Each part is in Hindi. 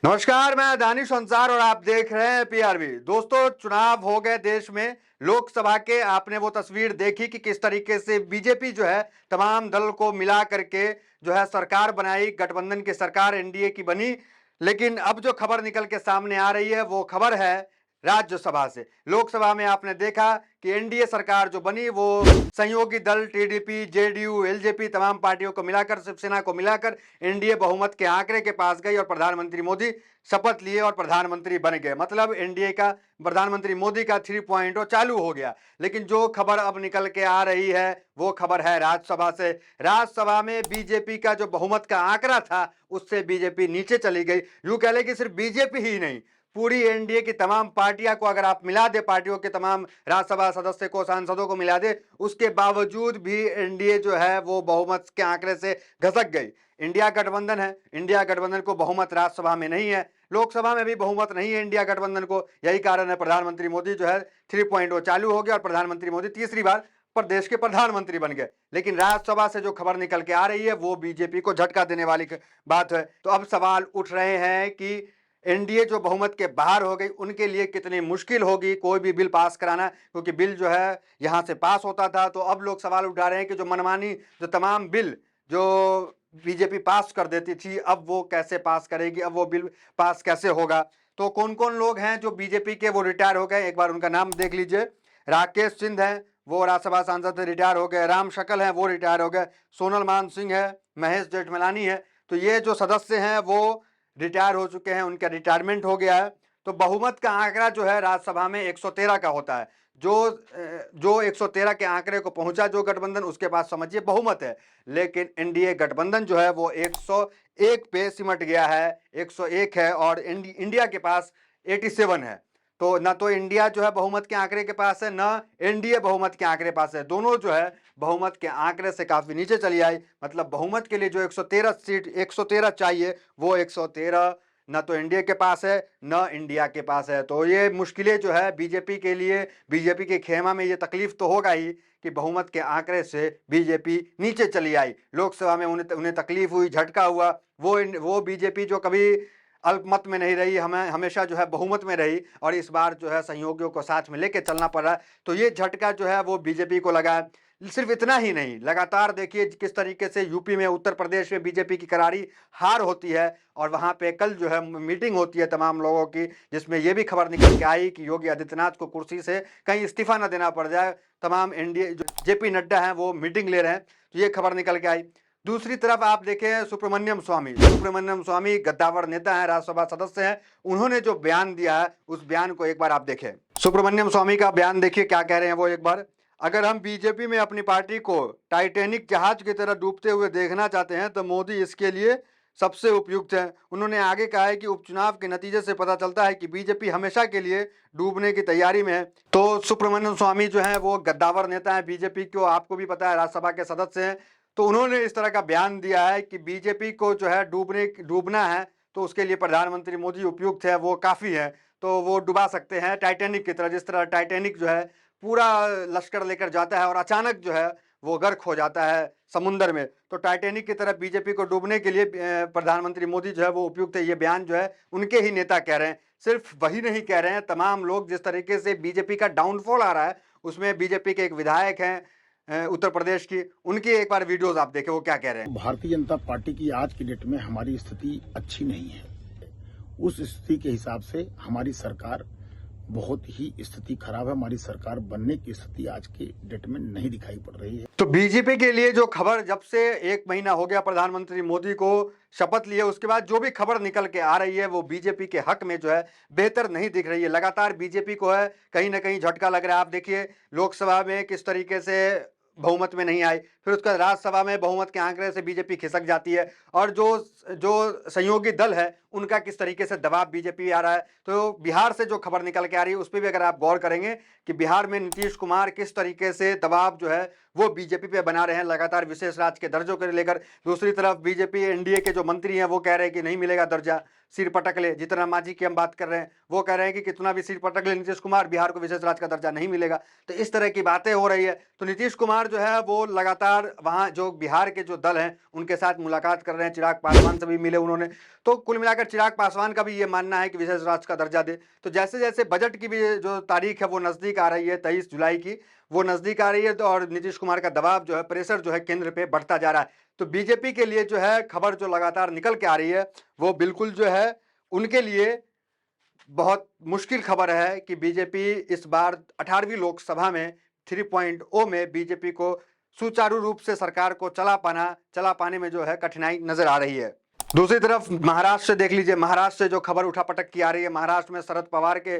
नमस्कार, मैं दानिश अंसार और आप देख रहे हैं पीआरबी। दोस्तों, चुनाव हो गए देश में लोकसभा के। आपने वो तस्वीर देखी कि किस तरीके से बीजेपी जो है तमाम दल को मिला करके जो है सरकार बनाई, गठबंधन की सरकार एनडीए की बनी। लेकिन अब जो खबर निकल के सामने आ रही है वो खबर है राज्यसभा से। लोकसभा में आपने देखा कि एनडीए सरकार जो बनी वो सहयोगी दल टीडीपी, जेडीयू, एलजेपी तमाम पार्टियों को मिलाकर, शिवसेना को मिलाकर एनडीए बहुमत के आंकड़े के पास गई और प्रधानमंत्री मोदी शपथ लिए और प्रधानमंत्री बन गए। मतलब एनडीए का, प्रधानमंत्री मोदी का 3.0 चालू हो गया। लेकिन जो खबर अब निकल के आ रही है वो खबर है राज्यसभा से। राज्यसभा में बीजेपी का जो बहुमत का आंकड़ा था उससे बीजेपी नीचे चली गई। यूं कह ले कि सिर्फ बीजेपी ही नहीं, पूरी एनडीए की तमाम पार्टियां को अगर आप मिला दे, पार्टियों के तमाम राज्यसभा सदस्य को, सांसदों को मिला दे, उसके बावजूद भी एनडीए जो है वो बहुमत के आंकड़े से घसक गई। इंडिया गठबंधन है, इंडिया गठबंधन को बहुमत राज्यसभा में नहीं है, लोकसभा में भी बहुमत नहीं है इंडिया गठबंधन को। यही कारण है प्रधानमंत्री मोदी जो है 3.0 चालू हो गया और प्रधानमंत्री मोदी तीसरी बार प्रदेश के प्रधानमंत्री बन गए। लेकिन राज्यसभा से जो खबर निकल के आ रही है वो बीजेपी को झटका देने वाली बात है। तो अब सवाल उठ रहे हैं कि एनडीए जो बहुमत के बाहर हो गई उनके लिए कितनी मुश्किल होगी कोई भी बिल पास कराना, क्योंकि बिल जो है यहां से पास होता था। तो अब लोग सवाल उठा रहे हैं कि जो मनमानी, जो तमाम बिल जो बीजेपी पास कर देती थी, अब वो कैसे पास करेगी, अब वो बिल पास कैसे होगा। तो कौन कौन लोग हैं जो बीजेपी के वो रिटायर हो गए, एक बार उनका नाम देख लीजिए। राकेश सिंह है, वो राज्यसभा सांसद से रिटायर हो गए। राम शकल है, वो रिटायर हो गए। सोनल मान सिंह है, महेश जेठमलानी है। तो ये जो सदस्य हैं वो रिटायर हो चुके हैं, उनका रिटायरमेंट हो गया है। तो बहुमत का आंकड़ा जो है राज्यसभा में 113 का होता है। जो 113 के आंकड़े को पहुंचा जो गठबंधन, उसके पास समझिए बहुमत है। लेकिन एनडीए गठबंधन जो है वो 101 पे सिमट गया है, 101 है और इंडिया के पास 87 है। तो ना तो इंडिया जो है बहुमत के आंकड़े के पास है, ना एनडीए बहुमत के आंकड़े पास है। दोनों जो है बहुमत के आंकड़े से काफी नीचे चली आई। मतलब बहुमत के लिए जो 113 सीट, 113 चाहिए, वो 113 न तो एनडीए के पास है न इंडिया के पास है। तो ये मुश्किलें जो है बीजेपी के लिए, बीजेपी के खेमा में ये तकलीफ तो होगा ही कि बहुमत के आंकड़े से बीजेपी नीचे चली आई। लोकसभा में उन्हें तकलीफ हुई, झटका हुआ। वो बीजेपी जो कभी अल्पमत में नहीं रही, हमें हमेशा जो है बहुमत में रही, और इस बार जो है सहयोगियों को साथ में लेके चलना पड़ रहा है। तो ये झटका जो है वो बीजेपी को लगा है। सिर्फ इतना ही नहीं, लगातार देखिए किस तरीके से यूपी में, उत्तर प्रदेश में बीजेपी की करारी हार होती है। और वहां पे कल जो है मीटिंग होती है तमाम लोगों की, जिसमें यह भी खबर निकल के आई कि योगी आदित्यनाथ को कुर्सी से कहीं इस्तीफा न देना पड़ जाए। तमाम एनडीए जो जेपी नड्डा हैं वो मीटिंग ले रहे हैं। तो ये खबर निकल के आई। दूसरी तरफ आप देखें सुब्रमण्यम स्वामी गद्दावर नेता है, राज्यसभा सदस्य हैं। उन्होंने जो बयान दिया है उस बयान को एक बार आप देखें। सुब्रमण्यम स्वामी का बयान देखिए क्या कह रहे हैं वो एक बार। अगर हम बीजेपी में अपनी पार्टी को टाइटैनिक जहाज की तरह डूबते हुए देखना चाहते हैं तो मोदी इसके लिए सबसे उपयुक्त है। उन्होंने आगे कहा है कि उपचुनाव के नतीजे से पता चलता है कि बीजेपी हमेशा के लिए डूबने की तैयारी में है। तो सुब्रमण्यम स्वामी जो है वो गद्दावर नेता है बीजेपी को, आपको भी पता है, राज्यसभा के सदस्य हैं। तो उन्होंने इस तरह का बयान दिया है कि बीजेपी को जो है डूबना है तो उसके लिए प्रधानमंत्री मोदी उपयुक्त है, वो काफी है। तो वो डुबा सकते हैं टाइटैनिक की तरह, जिस तरह टाइटैनिक जो है पूरा लश्कर लेकर जाता है और अचानक जो है वो गर्क हो जाता है समुंदर में। तो टाइटैनिक की तरफ बीजेपी को डूबने के लिए प्रधानमंत्री मोदी जो है वो उपयुक्त है। ये बयान जो है उनके ही नेता कह रहे हैं, सिर्फ वही नहीं कह रहे हैं, तमाम लोग। जिस तरीके से बीजेपी का डाउनफॉल आ रहा है उसमें बीजेपी के एक विधायक हैं उत्तर प्रदेश की, उनकी एक बार वीडियोस आप देखें वो क्या कह रहे हैं। भारतीय जनता पार्टी की आज की डेट में हमारी स्थिति अच्छी नहीं है। उस स्थिति के हिसाब से हमारी सरकार बहुत ही स्थिति खराब है। हमारी सरकार बनने की स्थिति आज के डेट में नहीं दिखाई पड़ रही है। तो बीजेपी के लिए जो खबर, जब से 1 महीना हो गया प्रधानमंत्री मोदी को शपथ लिए, उसके बाद जो भी खबर निकल के आ रही है वो बीजेपी के हक में जो है बेहतर नहीं दिख रही है। लगातार बीजेपी को है कहीं ना कहीं झटका लग रहा है। आप देखिए लोकसभा में किस तरीके से बहुमत में नहीं आई, फिर उसका राज्यसभा में बहुमत के आंकड़े से बीजेपी खिसक जाती है, और जो जो सहयोगी दल है उनका किस तरीके से दबाव बीजेपी आ रहा है। तो बिहार से जो खबर निकल के आ रही है उस पर भी अगर आप गौर करेंगे कि बिहार में नीतीश कुमार किस तरीके से दबाव जो है वो बीजेपी पे बना रहे हैं लगातार विशेष राज्य के दर्जों को लेकर। दूसरी तरफ बीजेपी एनडीए के जो मंत्री हैं वो कह रहे हैं कि नहीं मिलेगा दर्जा, सिर पटक ले। जीतन राम मांझी की हम बात कर रहे हैं, वो कह रहे हैं कि कितना भी सिर पटक ले नीतीश कुमार, बिहार को विशेष राज्य का दर्जा नहीं मिलेगा। तो इस तरह की बातें हो रही है। तो नीतीश कुमार जो है वो लगातार वहां जो बिहार के जो दल हैं उनके साथ मुलाकात कर रहे हैं। चिराग पासवान से भी मिले उन्होंने। तो कुल मिलाकर चिराग पासवान का भी ये मानना है कि विशेष राज्य का दर्जा दे। तो जैसे जैसे बजट की भी जो तारीख है वो नजदीक आ रही है, 23 जुलाई की वो नजदीक आ रही है, तो और नीतीश कुमार का दबाव जो है, प्रेशर जो है केंद्र पे बढ़ता जा रहा है। तो बीजेपी के लिए जो है खबर जो लगातार निकल के आ रही है वो बिल्कुल जो है उनके लिए बहुत मुश्किल खबर है कि बीजेपी इस बार 18वीं लोकसभा में 3.0 में बीजेपी को सुचारू रूप से सरकार को चला पाने में जो है कठिनाई नजर आ रही है। दूसरी तरफ महाराष्ट्र से देख लीजिए, महाराष्ट्र से जो खबर उठापटक की आ रही है, महाराष्ट्र में शरद पवार के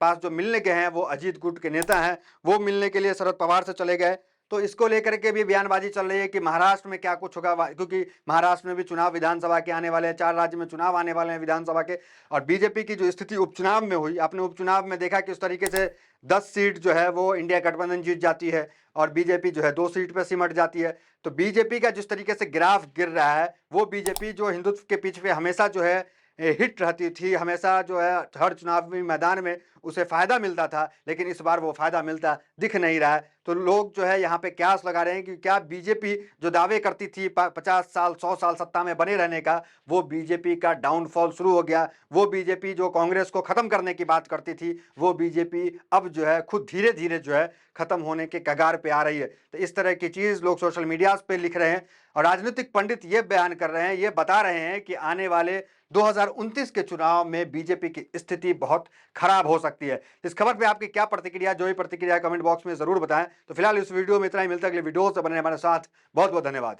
पास जो मिलने गए हैं वो अजीत गुट के नेता हैं, वो मिलने के लिए शरद पवार से चले गए। तो इसको लेकर के भी बयानबाजी चल रही है कि महाराष्ट्र में क्या कुछ होगा, क्योंकि महाराष्ट्र में भी चुनाव विधानसभा के आने वाले हैं, 4 राज्य में चुनाव आने वाले हैं विधानसभा के। और बीजेपी की जो स्थिति उपचुनाव में हुई, आपने उपचुनाव में देखा कि उस तरीके से 10 सीट जो है वो इंडिया गठबंधन जीत जाती है और बीजेपी जो है 2 सीट पर सिमट जाती है। तो बीजेपी का जिस तरीके से ग्राफ गिर रहा है, वो बीजेपी जो हिंदुत्व के पीछे पे हमेशा जो है हिट रहती थी, हमेशा जो है हर चुनावी मैदान में उसे फायदा मिलता था, लेकिन इस बार वो फायदा मिलता दिख नहीं रहा है। तो लोग जो है यहाँ पे कयास लगा रहे हैं कि क्या बीजेपी जो दावे करती थी 50 साल 100 साल सत्ता में बने रहने का, वो बीजेपी का डाउनफॉल शुरू हो गया। वो बीजेपी जो कांग्रेस को खत्म करने की बात करती थी, वो बीजेपी अब जो है खुद धीरे धीरे जो है खत्म होने के कगार पे आ रही है। तो इस तरह की चीज लोग सोशल मीडिया पे लिख रहे हैं और राजनीतिक पंडित ये बयान कर रहे हैं, ये बता रहे हैं कि आने वाले 2029 के चुनाव में बीजेपी की स्थिति बहुत खराब हो सकती है। इस खबर पे आपकी क्या प्रतिक्रिया, जो भी प्रतिक्रिया कमेंट बॉक्स में जरूर बताएं। तो फिलहाल इस वीडियो में इतना ही, मिलता है अगले वीडियो से। बने हमारे साथ। बहुत बहुत धन्यवाद।